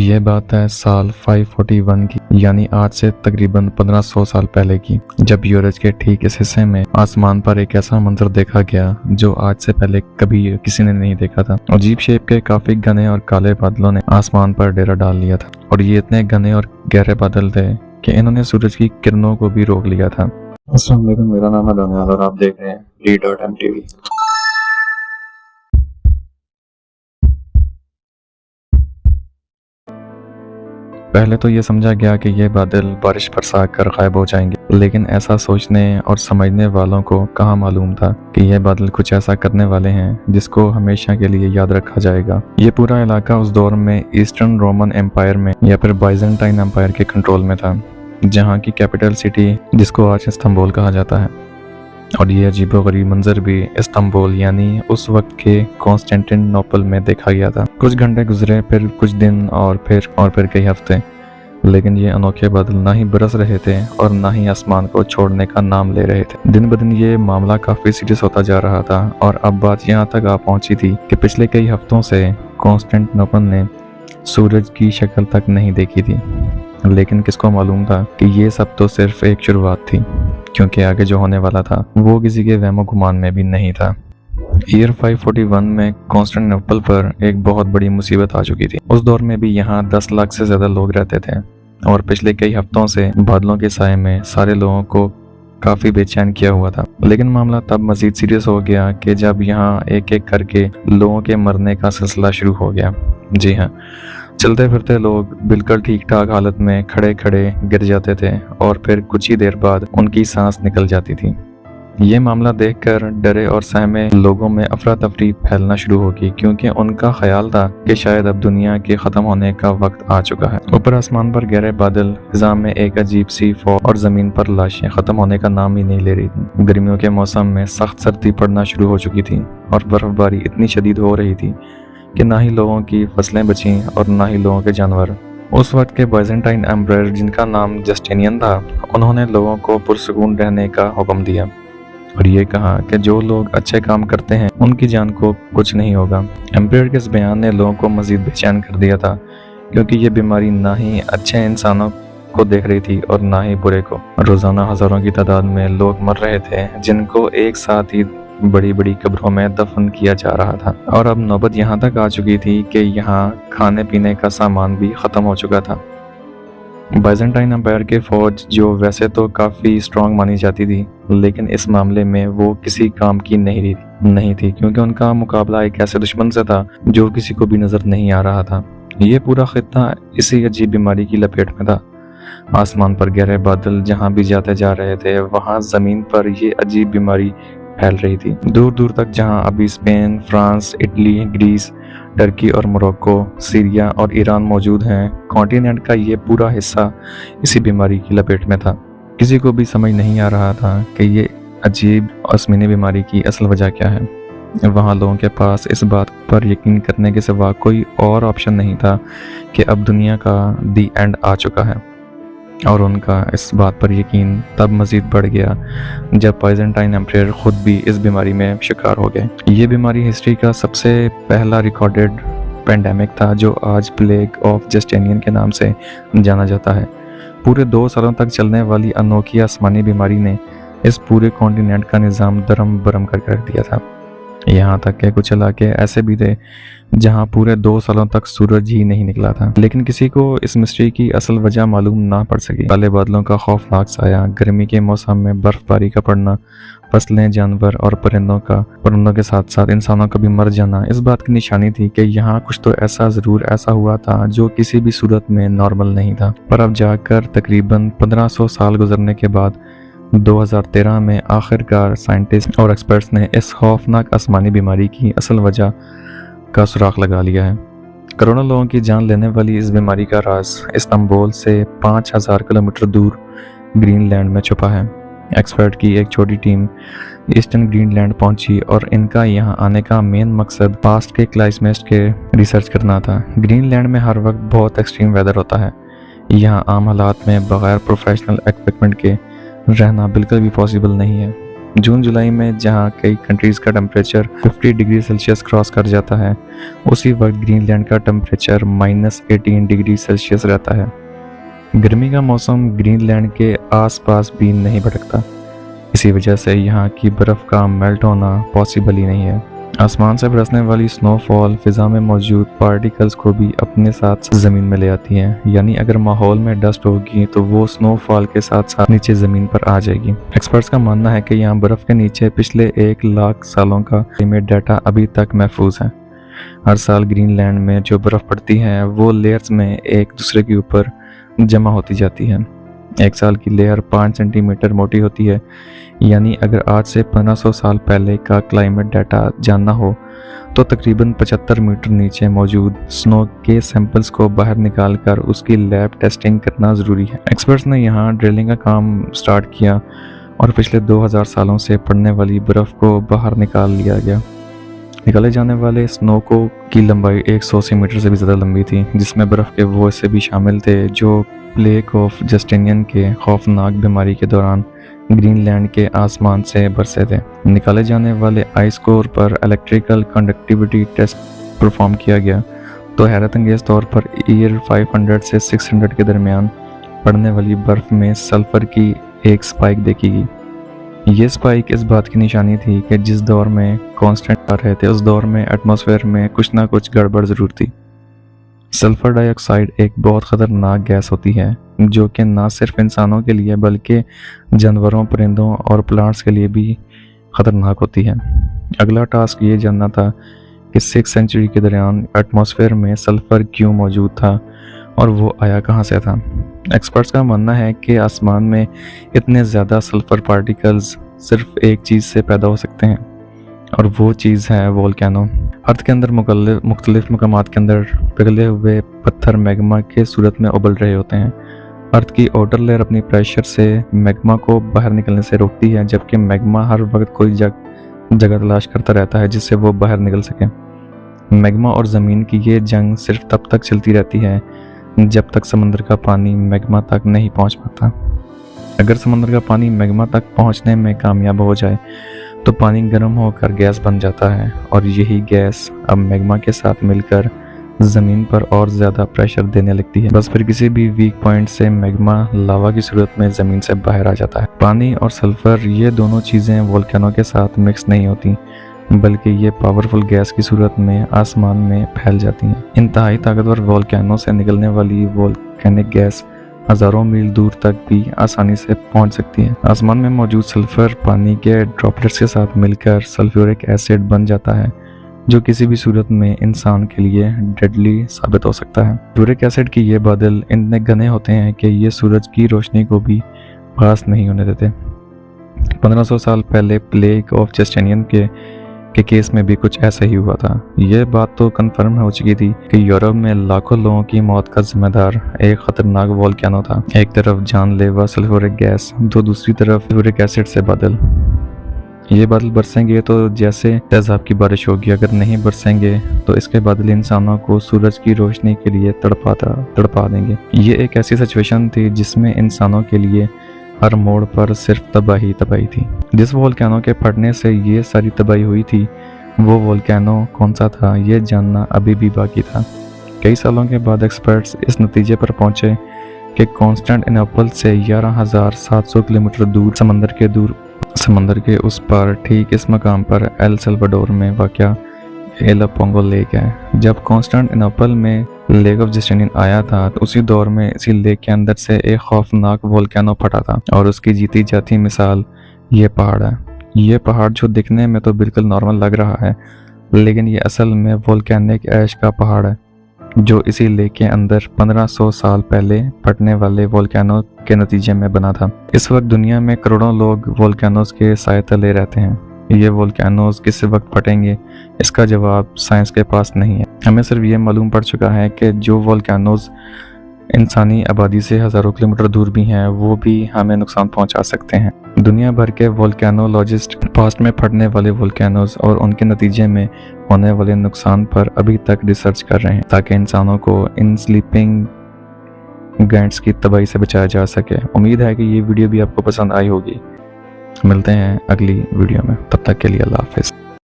یہ بات ہے سال 541 کی، یعنی آج سے تقریباً 1500 سال پہلے کی، جب یورج کے ٹھیک اس حصے میں آسمان پر ایک ایسا منظر دیکھا گیا جو آج سے پہلے کبھی کسی نے نہیں دیکھا تھا۔ عجیب شیپ کے کافی گھنے اور کالے بادلوں نے آسمان پر ڈیرا ڈال لیا تھا، اور یہ اتنے گھنے اور گہرے بادل تھے کہ انہوں نے سورج کی کرنوں کو بھی روک لیا تھا۔ السلام علیکم، میرا نام ہے دانیال اور آپ دیکھ رہے ہیں D.M TV۔ پہلے تو یہ سمجھا گیا کہ یہ بادل بارش برسا کر غائب ہو جائیں گے، لیکن ایسا سوچنے اور سمجھنے والوں کو کہاں معلوم تھا کہ یہ بادل کچھ ایسا کرنے والے ہیں جس کو ہمیشہ کے لیے یاد رکھا جائے گا۔ یہ پورا علاقہ اس دور میں ایسٹرن رومن ایمپائر میں یا پھر بائزنٹائن ایمپائر کے کنٹرول میں تھا، جہاں کی کیپٹل سٹی جس کو آج استنبول کہا جاتا ہے۔ اور یہ عجیب و غریب منظر بھی استنبول یعنی اس وقت کے کانسٹینٹن نوپل میں دیکھا گیا تھا۔ کچھ گھنٹے گزرے، پھر کچھ دن اور پھر کئی ہفتے، لیکن یہ انوکھے بادل نہ ہی برس رہے تھے اور نہ ہی آسمان کو چھوڑنے کا نام لے رہے تھے۔ دن بدن یہ معاملہ کافی سیریس ہوتا جا رہا تھا، اور اب بات یہاں تک آ پہنچی تھی کہ پچھلے کئی ہفتوں سے کانسٹینٹنوپل نے سورج کی شکل تک نہیں دیکھی تھی۔ لیکن کس کو معلوم تھا کہ یہ سب تو صرف ایک شروعات تھی، کیونکہ آگے جو ہونے والا تھا وہ کسی کے وہم و گمان میں بھی نہیں تھا۔ ایئر 541 میں کانسٹینٹنوپل پر ایک بہت بڑی مصیبت آ چکی تھی۔ اس دور میں بھی یہاں 10 لاکھ سے زیادہ لوگ رہتے تھے، اور پچھلے کئی ہفتوں سے بادلوں کے سائے میں سارے لوگوں کو کافی بے چین کیا ہوا تھا۔ لیکن معاملہ تب مزید سیریس ہو گیا کہ جب یہاں ایک ایک کر کے لوگوں کے مرنے کا سلسلہ شروع ہو گیا۔ جی ہاں، چلتے پھرتے لوگ بالکل ٹھیک ٹھاک حالت میں کھڑے کھڑے گر جاتے تھے، اور پھر کچھ ہی دیر بعد ان کی سانس نکل جاتی تھی۔ یہ معاملہ دیکھ کر ڈرے اور سہمے لوگوں میں افراتفری پھیلنا شروع ہوگی، کیونکہ ان کا خیال تھا کہ شاید اب دنیا کے ختم ہونے کا وقت آ چکا ہے۔ اوپر آسمان پر گہرے بادل، فضا میں ایک عجیب سی فوگ، اور زمین پر لاشیں ختم ہونے کا نام ہی نہیں لے رہی تھی۔ گرمیوں کے موسم میں سخت سردی پڑنا شروع ہو چکی تھی، اور برف باری اتنی شدید ہو رہی تھی کہ نہ ہی لوگوں کی فصلیں بچیں اور نہ ہی لوگوں کے جانور۔ اس وقت کے بائزنٹائن ایمپرر، جن کا نام جسٹینین تھا، انہوں نے لوگوں کو پرسکون رہنے کا حکم دیا، اور یہ کہا کہ جو لوگ اچھے کام کرتے ہیں ان کی جان کو کچھ نہیں ہوگا۔ ایمپرر کے اس بیان نے لوگوں کو مزید بے چین کر دیا تھا، کیونکہ یہ بیماری نہ ہی اچھے انسانوں کو دیکھ رہی تھی اور نہ ہی برے کو۔ روزانہ ہزاروں کی تعداد میں لوگ مر رہے تھے، جن کو ایک ساتھ ہی بڑی بڑی قبروں میں دفن کیا جا رہا تھا، اور اب نوبت یہاں تک آ چکی تھی کہ یہاں کھانے پینے کا سامان بھی ختم ہو چکا تھا۔ بائزنٹائن امپائر کے فوج، جو ویسے تو کافی اسٹرانگ مانی جاتی تھی، لیکن اس معاملے میں وہ کسی کام کی نہیں تھی، کیونکہ ان کا مقابلہ ایک ایسے دشمن سے تھا جو کسی کو بھی نظر نہیں آ رہا تھا۔ یہ پورا خطہ اسی عجیب بیماری کی لپیٹ میں تھا۔ آسمان پر گہرے بادل جہاں بھی جاتے جا رہے تھے، وہاں زمین پر یہ عجیب بیماری پھیل رہی تھی۔ دور دور تک جہاں ابھی Spain, France, Italy, Greece, Turkey اور موروکو، سیریا اور ایران موجود ہیں، کانٹیننٹ کا یہ پورا حصہ اسی بیماری کی لپیٹ میں تھا۔ کسی کو بھی سمجھ نہیں آ رہا تھا کہ یہ عجیب آسمانی بیماری کی اصل وجہ کیا ہے۔ وہاں لوگوں کے پاس اس بات پر یقین کرنے کے سوا کوئی اور آپشن نہیں تھا کہ اب دنیا کا دی اینڈ آ چکا ہے، اور ان کا اس بات پر یقین تب مزید بڑھ گیا جب بائزنٹائن ایمپرر خود بھی اس بیماری میں شکار ہو گئے۔ یہ بیماری ہسٹری کا سب سے پہلا ریکارڈڈ پینڈیمک تھا، جو آج پلیگ آف جسٹینین کے نام سے جانا جاتا ہے۔ پورے 2 سالوں تک چلنے والی انوکھی آسمانی بیماری نے اس پورے کانٹیننٹ کا نظام درم برم کر دیا تھا۔ یہاں تک کہ کچھ علاقے ایسے بھی تھے جہاں پورے 2 سالوں تک سورج ہی نہیں نکلا تھا، لیکن کسی کو اس مسٹری کی اصل وجہ معلوم نہ پڑ سکی۔ کالے بادلوں کا خوفناک سایہ، گرمی کے موسم میں برف باری کا پڑنا، فصلیں، جانور اور پرندوں کے ساتھ ساتھ انسانوں کا بھی مر جانا اس بات کی نشانی تھی کہ یہاں کچھ تو ضرور ایسا ہوا تھا جو کسی بھی صورت میں نارمل نہیں تھا۔ پر اب جا کر تقریباً 1500 سال گزرنے کے بعد 2013 میں آخر کار سائنٹسٹ اور ایکسپرٹس نے اس خوفناک آسمانی بیماری کی اصل وجہ کا سراغ لگا لیا ہے۔ کروڑوں لوگوں کی جان لینے والی اس بیماری کا راز استنبول سے 5000 کلومیٹر دور گرین لینڈ میں چھپا ہے۔ ایکسپرٹ کی ایک چھوٹی ٹیم ایسٹرن گرین لینڈ پہنچی، اور ان کا یہاں آنے کا مین مقصد پاسٹ کے کلائمیٹ کے ریسرچ کرنا تھا۔ گرین لینڈ میں ہر وقت بہت ایکسٹریم ویدر ہوتا ہے۔ یہاں عام حالات میں بغیر پروفیشنل ایکوپمنٹ کے رہنا بالکل بھی پاسبل نہیں ہے۔ जून जुलाई में जहां कई कंट्रीज़ का टेम्परेचर 50 डिग्री सेल्सियस क्रॉस कर जाता है, उसी वक्त ग्रीनलैंड का टेम्परेचर -18 डिग्री सेल्सियस रहता है। गर्मी का मौसम ग्रीनलैंड के आसपास भी नहीं भटकता, इसी वजह से यहाँ की बर्फ़ का मेल्ट होना पॉसिबल ही नहीं है। आसमान से बरसने वाली स्नोफॉल फिजा में मौजूद पार्टिकल्स को भी अपने साथ ज़मीन में ले आती है, यानी अगर माहौल में डस्ट होगी तो वो स्नोफॉल के साथ साथ नीचे ज़मीन पर आ जाएगी। एक्सपर्ट्स का मानना है कि यहाँ बर्फ़ के नीचे पिछले 1 लाख सालों का क्लाइमेट डाटा अभी तक महफूज है। हर साल ग्रीनलैंड में जो बर्फ़ पड़ती है वो लेयर्स में एक दूसरे के ऊपर जमा होती जाती है। एक साल की लेयर 5 सेंटीमीटर मोटी होती है, यानी अगर आज से 1500 साल पहले का क्लाइमेट डाटा जानना हो तो तकरीबन 75 मीटर नीचे मौजूद स्नो के सैंपल्स को बाहर निकालकर उसकी लैब टेस्टिंग करना ज़रूरी है। एक्सपर्ट्स ने यहाँ ड्रिलिंग का काम स्टार्ट किया और पिछले 2000 सालों से पड़ने वाली बर्फ़ को बाहर निकाल लिया गया। निकाले जाने वाले स्नो की लंबाई 180 मीटर से भी ज़्यादा लंबी थी, जिसमें बर्फ़ के वो हिस्से भी शामिल थे जो प्लेग ऑफ जस्टिनियन के खौफनाक बीमारी के दौरान ग्रीनलैंड के आसमान से बरसे थे। निकाले जाने वाले आइस कोर पर इलेक्ट्रिकल कंडक्टिविटी टेस्ट परफॉर्म किया गया तो हैरत अंगेज तौर पर ईयर 500 से 600 के दरमियान पड़ने वाली बर्फ़ में सल्फ़र की एक स्पाइक देखी गई। ये स्पाइक इस बात की निशानी थी कि जिस दौर में कांस्टेंट आ रहे थे उस दौर में एटमॉस्फेयर में कुछ ना कुछ गड़बड़ ज़रूर थी। सल्फ़र डाइऑक्साइड एक बहुत ख़तरनाक गैस होती है जो कि ना सिर्फ इंसानों के लिए बल्कि जानवरों, परिंदों और प्लांट्स के लिए भी ख़तरनाक होती है। अगला टास्क ये जानना था कि 6th सेंचुरी के दौरान एटमॉस्फेयर में सल्फ़र क्यों मौजूद था और वो आया कहाँ से था। एक्सपर्ट्स का मानना है कि आसमान में इतने ज़्यादा सल्फ़र पार्टिकल्स सिर्फ एक चीज़ से पैदा हो सकते हैं और वो चीज़ है वोल्केनो। अर्थ के अंदर मुख्तलिफ मकामात के अंदर पिघले हुए पत्थर मैग्मा के सूरत में उबल रहे होते हैं। अर्थ की आउटर लेयर अपनी प्रेशर से मैग्मा को बाहर निकलने से रोकती है, जबकि मैग्मा हर वक्त कोई जगह तलाश करता रहता है जिससे वो बाहर निकल सके। मैग्मा और ज़मीन की ये जंग सिर्फ तब तक चलती रहती है जब तक समंदर का पानी मैग्मा तक नहीं पहुंच पाता। अगर समंदर का पानी मैग्मा तक पहुंचने में कामयाब हो जाए तो पानी गर्म होकर गैस बन जाता है और यही गैस अब मैग्मा के साथ मिलकर ज़मीन पर और ज़्यादा प्रेशर देने लगती है। बस फिर किसी भी वीक पॉइंट से मैग्मा लावा की सूरत में ज़मीन से बाहर आ जाता है। पानी और सल्फ़र ये दोनों चीज़ें वोल्केनो के साथ मिक्स नहीं होती, बल्कि ये पावरफुल गैस की सूरत में आसमान में फैल जाती हैं। इंतहाई ताकतवर वोल्केनो से निकलने वाली वोल्केनिक गैस हज़ारों मील दूर तक भी आसानी से पहुंच सकती है। आसमान में मौजूद सल्फ़र पानी के ड्रॉपलेट्स के साथ मिलकर सल्फ्यूरिक एसिड बन जाता है, जो किसी भी सूरत में इंसान के लिए डेडली साबित हो सकता है। सल्फ्यूरिक एसिड के ये बादल इतने घने होते हैं कि ये सूरज की रोशनी को भी पास नहीं होने देते। 1500 साल पहले प्लेग ऑफ जस्टिनियन के केस में भी कुछ ऐसा ही हुआ था। यह बात तो कन्फर्म हो चुकी थी कि यूरोप में लाखों लोगों की मौत का जिम्मेदार एक खतरनाक वोल्केनो था। एक तरफ जानलेवा सल्फ्यूरिक गैस तो दूसरी तरफ सल्फ्यूरिक एसिड से बादल। ये बादल बरसेंगे तो जैसे तेजाब की बारिश होगी, अगर नहीं बरसेंगे तो इसके बादल इंसानों को सूरज की रोशनी के लिए तड़पा देंगे। ये एक ऐसी सिचुएशन थी जिसमें इंसानों के लिए हर मोड़ पर सिर्फ तबाही थी। जिस वोल्केनो के फटने से ये सारी तबाही हुई थी वो वोल्केनो कौन सा था ये जानना अभी भी बाकी था। कई सालों के बाद एक्सपर्ट्स इस नतीजे पर पहुंचे कि कॉन्स्टेंटिनोपल से 11,700 किलोमीटर दूर समंदर के उस पार ठीक इस मकाम पर एल सल्वाडोर में वाक़या एल पोंगो लेक है। जब कॉन्स्टेंटिनोपल में लेक ऑफ जस्टिनियन आया था तो उसी दौर में इसी लेक के अंदर से एक खौफनाक वोल्केनो फटा था और उसकी जीती जाती मिसाल ये पहाड़ है। ये पहाड़ जो दिखने में तो बिल्कुल नॉर्मल लग रहा है, लेकिन ये असल में वोल्केनिक ऐश का पहाड़ है जो इसी लेक के अंदर 1500 साल पहले फटने वाले वोल्केनो के नतीजे में बना था। इस वक्त दुनिया में करोड़ों लोग वोल्केनोज के साए तले रहते हैं। ये वोल्केनोज किस वक्त फटेंगे इसका जवाब साइंस के पास नहीं है। हमें सिर्फ ये मालूम पड़ चुका है कि जो वोल्केनोज इंसानी आबादी से हज़ारों किलोमीटर दूर भी हैं वो भी हमें नुकसान पहुंचा सकते हैं। दुनिया भर के वोल्केनोलॉजिस्ट पास्ट में फटने वाले वोल्केनोज और उनके नतीजे में होने वाले नुकसान पर अभी तक रिसर्च कर रहे हैं ताकि इंसानों को इन स्लीपिंग गैंट्स की तबाही से बचाया जा सके। उम्मीद है कि ये वीडियो भी आपको पसंद आई होगी। ملتے ہیں اگلی ویڈیو میں، تب تک کے لیے اللہ حافظ۔